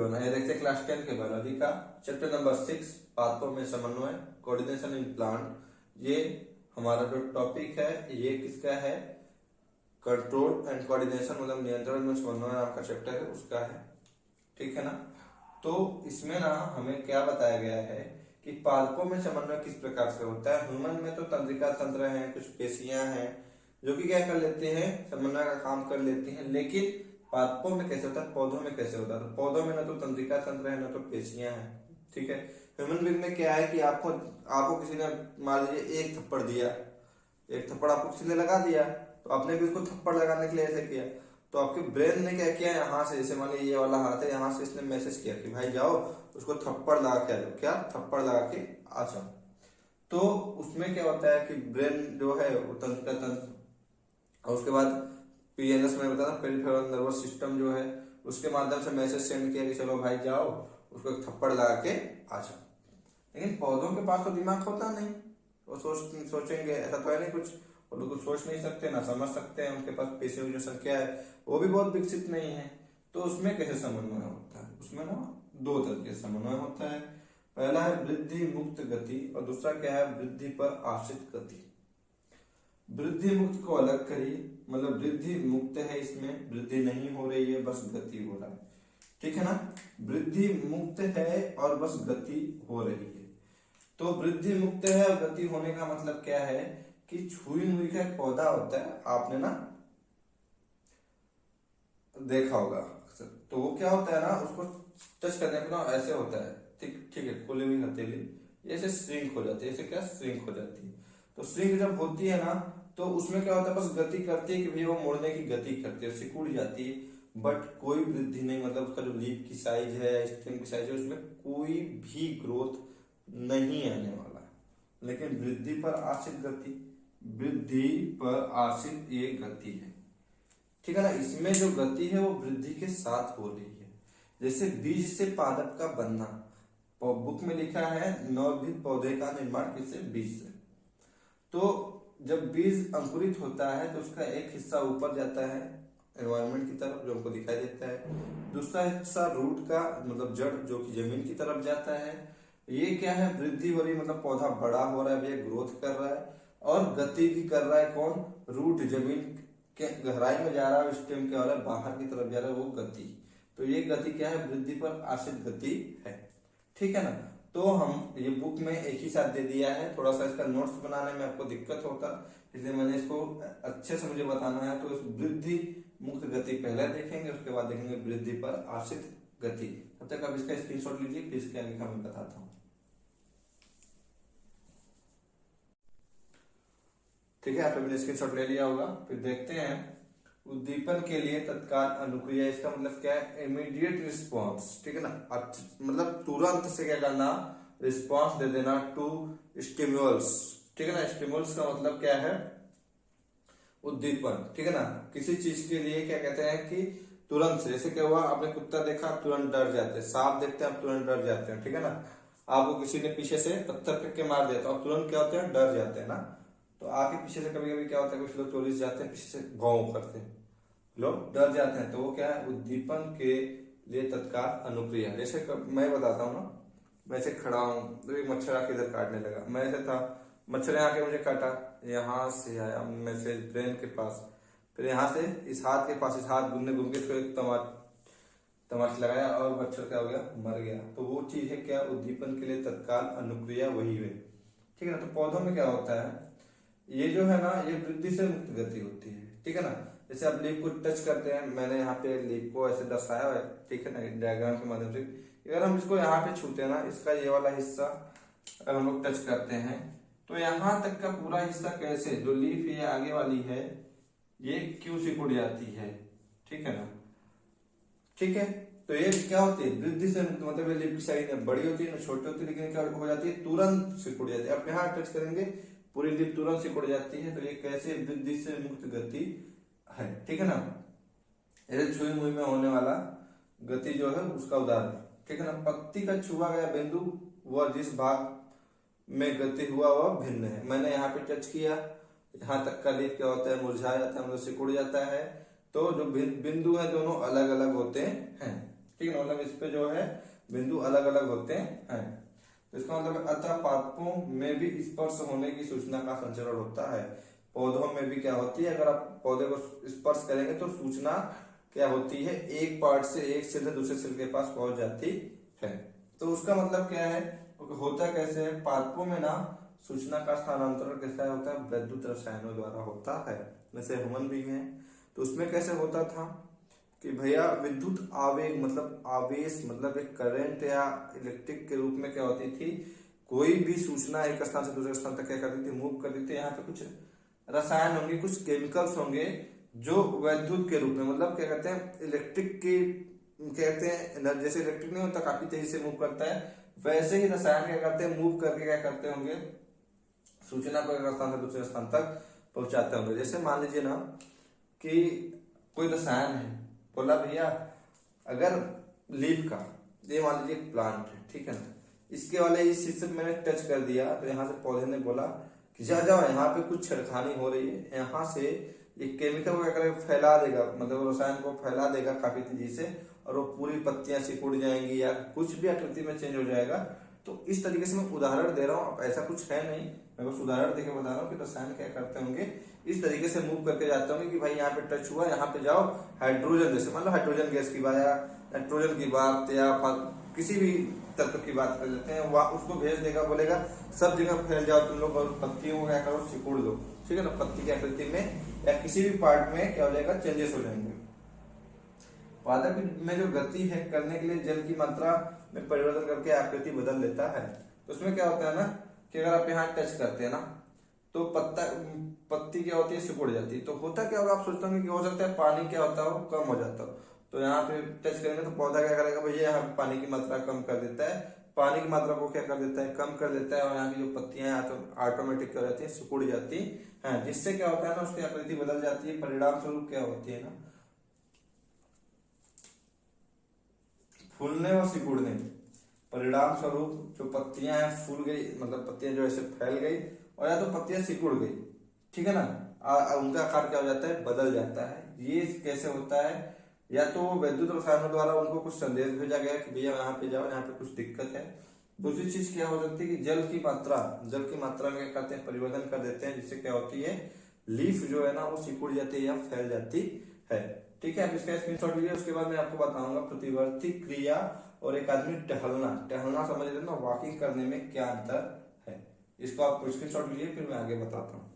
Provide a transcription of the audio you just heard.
होना। ये देखते क्लास 10 के बायोलॉजी का चैप्टर नंबर 6 पाथों में समन्वय कोऑर्डिनेशन इन प्लांट। ये हमारा जो टॉपिक है ये किसका है, कंट्रोल एंड कोऑर्डिनेशन मतलब नियंत्रण में समन्वय नाम का चैप्टर है उसका है, ठीक है ना। तो इसमें ना हमें क्या बताया गया है कि पादपों में समन्वय किस प्रकार से होता है। ह्यूमन में तो तंत्रिका तंत्र है, कुछ पेशियां हैं जो कि क्या कर लेते हैं, समन्वय का काम कर लेती हैं, लेकिन पादपों में कैसे होता है, पौधों में कैसे होता है। तो पौधों में ना तो तंत्रिका तंत्र है ना तो पेशियां हैं, ठीक है। ह्यूमन बीइंग में क्या है कि आपको किसी ने मान लीजिए एक थप्पड़ दिया, एक थप्पड़ आपको किसी ने लगा दिया, तो आपने भी उसको थप्पड़ लगाने के लिए ऐसे किया, तो आपके ब्रेन ने क्या किया, यहाँ से जैसे मान लीजिए ये वाला हाथ है, यहाँ से इसने मैसेज किया कि भाई जाओ उसको थप्पड़ लगा के आ जाओ, क्या थप्पड़ लगा के आ जाओ। तो उसमें क्या होता है कि ब्रेन जो है वो तंत्र का तंत्र, और उसके बाद पीएनएस में बताया पेरिफेरल नर्वस सिस्टम जो है उसके माध्यम से मैसेज सेंड किया कि चलो भाई जाओ उसको थप्पड़ लगा के आ जाओ। लेकिन पौधों के पास तो दिमाग होता नहीं, वो सोचेंगे ऐसा तो है नहीं कुछ, वो लोग सोच नहीं सकते ना समझ सकते हैं, उनके पास पेशियों की जो संख्या है वो भी बहुत विकसित नहीं है। तो उसमें कैसे समन्वय होता है, उसमें ना दो तरीके से समन्वय होता है। पहला है वृद्धि मुक्त गति और दूसरा क्या है, वृद्धि पर आश्रित गति। वृद्धि मुक्त को अलग करिए, मतलब वृद्धि मुक्त है, इसमें वृद्धि नहीं हो रही है बस गति हो रहा है, ठीक है ना। वृद्धि मुक्त है और बस गति हो रही है। तो वृद्धि मुक्त है और गति होने का मतलब क्या है कि छुई मुई का एक पौधा होता है, आपने ना देखा होगा अक्सर, तो वो क्या होता है ना उसको टच करने पे ना ऐसे होता है, ठीक ठीक है, खुली हुई हथेली ऐसे श्रिंक हो जाती है, ऐसे क्या श्रिंक हो जाती है। तो श्रिंक जब होती है ना तो उसमें क्या होता है, बस गति करती है कि भाई वो मुड़ने की गति करती है, सिकुड़ जाती है, बट कोई वृद्धि नहीं, मतलब उसका जो लीफ की साइज है, स्टेम की साइज है, उसमें कोई भी ग्रोथ नहीं आने वाला है। लेकिन वृद्धि पर आश्रित गति, वृद्धि पर आश्रित ये गति है, ठीक है ना। इसमें जो गति है वो वृद्धि के साथ हो रही है। जैसे बीज से पादप का बनना, बुक में लिखा है नवविध पौधे का निर्माण किससे, बीज से। तो जब बीज अंकुरित होता है तो उसका एक हिस्सा ऊपर जाता है एनवायरनमेंट की तरफ जो हमको दिखाई देता है, दूसरा हिस्सा रूट का मतलब जड़ जो कि जमीन की तरफ जाता है। ये क्या है, वृद्धि हो रही मतलब पौधा बड़ा हो रहा है, ग्रोथ कर रहा है और गति भी कर रहा है, कौन, रूट जमीन के गहराई में जा रहा है, स्टेम क्या हो रहा है बाहर की तरफ जा रहा है, वो गति। तो ये गति क्या है, वृद्धि पर आश्रित गति है, ठीक है ना। तो हम ये बुक में एक ही साथ दे दिया है, थोड़ा सा इसका नोट्स बनाने में आपको दिक्कत होता इसलिए मैंने इसको अच्छे से मुझे बताना है। तो इस वृद्धि मुक्त गति पहले देखेंगे, उसके बाद देखेंगे वृद्धि पर आश्रित गति। तब तक आप इसका स्क्रीनशॉट लीजिए, फिर इसके आगे का मैं बताता हूँ, ठीक है। आपने स्क्रीनशॉट ले लिया होगा, फिर देखते हैं उद्दीपन के लिए तत्काल अनुक्रिया, इसका मतलब क्या है, इमीडिएट रिस्पॉन्स, ठीक है ना। मतलब तुरंत से क्या करना, रिस्पॉन्स दे देना टू स्टिम्युल्स, ठीक है ना। स्टिम्युल्स का मतलब क्या है, उद्दीपन, ठीक है ना। किसी चीज के लिए क्या कहते हैं कि तुरंत से, जैसे क्या हुआ, आपने कुत्ता देखा तुरंत डर जाते हैं, सांप देखते हैं आप तुरंत डर जाते हैं, ठीक है ना। आपको किसी ने पीछे से पत्थर फेंक के मार दिया तो आप तुरंत क्या होते हैं, डर जाते हैं ना। तो आपके पीछे से कभी कभी क्या होता है, कुछ लोग चोरी जाते हैं, पीछे से गाँव करते हैं, लोग डर जाते हैं। तो वो क्या है, उद्दीपन के लिए तत्काल अनुक्रिया। जैसे मैं बताता हूँ ना, मैं ऐसे खड़ा हूँ तो एक मच्छर आके इधर काटने लगा, मैं ऐसे था, मच्छर आके मुझे काटा, यहाँ से आया मैं से ब्रेन के पास, फिर यहाँ से इस हाथ के पास, इस हाथ घूम के फिर तमाच लगाया और मच्छर क्या हो गया, मर गया। तो वो चीज है क्या, उद्दीपन के लिए तत्काल अनुक्रिया वही है, ठीक है ना। तो पौधों में क्या होता है, ये जो है ना ये वृद्धि से मुक्त गति होती है, ठीक है ना। जैसे आप लीफ को टच करते हैं, मैंने यहाँ पे लीफ को ऐसे दर्शाया है, ठीक है ना, डायग्राम के माध्यम से। अगर हम इसको यहाँ पे छूते हैं ना, इसका ये वाला हिस्सा अगर हम लोग टच करते हैं तो यहाँ तक का पूरा हिस्सा कैसे, जो लीफ ये आगे वाली है ये क्यों सिकुड़ जाती है, ठीक है ना, ठीक है। तो ये क्या होती है, वृद्धि से मुक्त, मतलब लीफ की साइज बड़ी होती है ना छोटी होती है, लेकिन क्या हो जाती है, तुरंत सिकुड़ जाती है। आप यहाँ टच करेंगे पूरी लीफ तुरंत सिकुड़ जाती है। तो ये कैसे वृद्धि से मुक्त गति है, ठीक है ना। ये छुई मुई में होने वाला गति जो है उसका उदाहरण, ठीक है ना। पत्ती का छुआ गया बिंदु वह जिस भाग में गति हुआ वह भिन्न है। मैंने यहाँ पे टच किया, यहाँ तक का लीफ क्या होता है, मुरझा जाता है, मतलब सिकुड़ जाता है। तो जो बिंदु है दोनों अलग अलग होते हैं, ठीक है, मतलब इस पे जो है बिंदु अलग अलग होते हैं। तो इसका मतलब अतः पादपों में भी स्पर्श होने की सूचना का संचरण होता है। पौधों में भी क्या होती है, अगर आप पौधे को स्पर्श करेंगे तो सूचना क्या होती है, एक पार्ट से एक सेल से दूसरे सेल के पास पहुंच जाती है। तो उसका मतलब क्या है, होता कैसे है, पादपों में ना सूचना का स्थानांतरण कैसा होता है, विद्युत रसायनों द्वारा होता है। जैसे ह्यूमन बीइंग है तो उसमें कैसे होता था कि भैया विद्युत आवेग मतलब आवेश मतलब एक करंट या इलेक्ट्रिक के रूप में क्या होती थी, कोई भी सूचना एक स्थान से दूसरे स्थान तक क्या करती थी, मूव करती थी। यहाँ पे कुछ रसायन होंगे, कुछ केमिकल्स होंगे जो विद्युत के रूप में मतलब क्या कहते हैं, इलेक्ट्रिक के कहते हैं, जैसे इलेक्ट्रिक नहीं होता काफी तेजी से मूव करता है, वैसे ही रसायन क्या करते हैं, मूव करके क्या करते होंगे, सूचना को एक स्थान से दूसरे स्थान तक पहुंचाते होंगे। जैसे मान लीजिए ना कि कोई रसायन है, बोला भैया अगर लीफ का, ये मान लीजिए प्लांट है, ठीक है ना, इसके वाले इस हिस्से मैंने टच कर दिया तो यहाँ से पौधे ने बोला कि जा जाओ यहाँ पे कुछ छेड़खानी हो रही है, यहाँ से ये केमिकल को क्या करेगा, फैला देगा, मतलब रसायन को फैला देगा काफी तेजी से और वो पूरी पत्तियां सिकुड़ जाएंगी या कुछ भी आकृति में चेंज हो जाएगा। तो इस तरीके से मैं उदाहरण दे रहा हूँ, अब ऐसा कुछ है नहीं, मैं बस उदाहरण देके बता रहा हूँ कि रसायन क्या करते होंगे, इस तरीके से मूव करके जाते होंगे कि भाई यहाँ पे टच हुआ, यहाँ पे जाओ, हाइड्रोजन जैसे मतलब हाइड्रोजन गैस की बात या नाइट्रोजन की बात या किसी भी तत्व की बात कर लेते हैं, वह उसको भेज देगा, बोलेगा सब जगह फैल जाओ तुम लोग और पत्तियों को क्या करो, सिकुड़ दो, ठीक है ना, पत्ती की आकृति में या किसी भी पार्ट में क्या हो जाएगा, चेंजेस हो जाएंगे। पादप में जो गति है करने के लिए जल की मात्रा में परिवर्तन करके आकृति बदल लेता है। तो उसमें क्या होता है ना कि अगर आप यहाँ टच करते हैं ना तो पत्ती क्या होती है, सिकुड़ जाती है। तो होता क्या होगा, आप सोचते होंगे कि हो सकता है पानी क्या होता है वो कम हो जाता हो, तो यहाँ पे टच करेंगे तो पौधा क्या करेगा, भैया यहाँ पानी की मात्रा कम कर देता है, पानी की मात्रा को क्या कर देता है, कम कर देता है, और यहाँ की जो पत्तियां हैं तो ऑटोमेटिक क्या हो जाती है, सिकुड़ जाती है, जिससे क्या होता है ना उसकी आकृति बदल जाती है। परिणाम स्वरूप क्या होती है ना, फूलने और सिकुड़ने, परिणाम स्वरूप जो पत्तियां हैं फूल गई, मतलब पत्तियां जो ऐसे फैल गई, और या तो पत्तियां सिकुड़ गई, ठीक है ना, उनका आकार क्या हो जाता है, बदल जाता है। ये कैसे होता है, या तो विद्युत रसायनों द्वारा उनको कुछ संदेश भेजा गया कि भैया यहाँ पे जाओ, यहाँ पे कुछ दिक्कत है। दूसरी चीज क्या हो सकती है कि जल की मात्रा में क्या करते हैं, परिवर्तन कर देते हैं, जिससे क्या होती है, लीफ जो है ना वो सिकुड़ जाती है या फैल जाती है। ठीक है, अब इसका स्क्रीनशॉट लीजिए, उसके बाद मैं आपको बताऊंगा प्रतिवर्ती क्रिया और एक आदमी टहलना समझ लेते ना, वॉकिंग करने में क्या अंतर है। इसको आप स्क्रीनशॉट लीजिए, फिर मैं आगे बताता हूँ।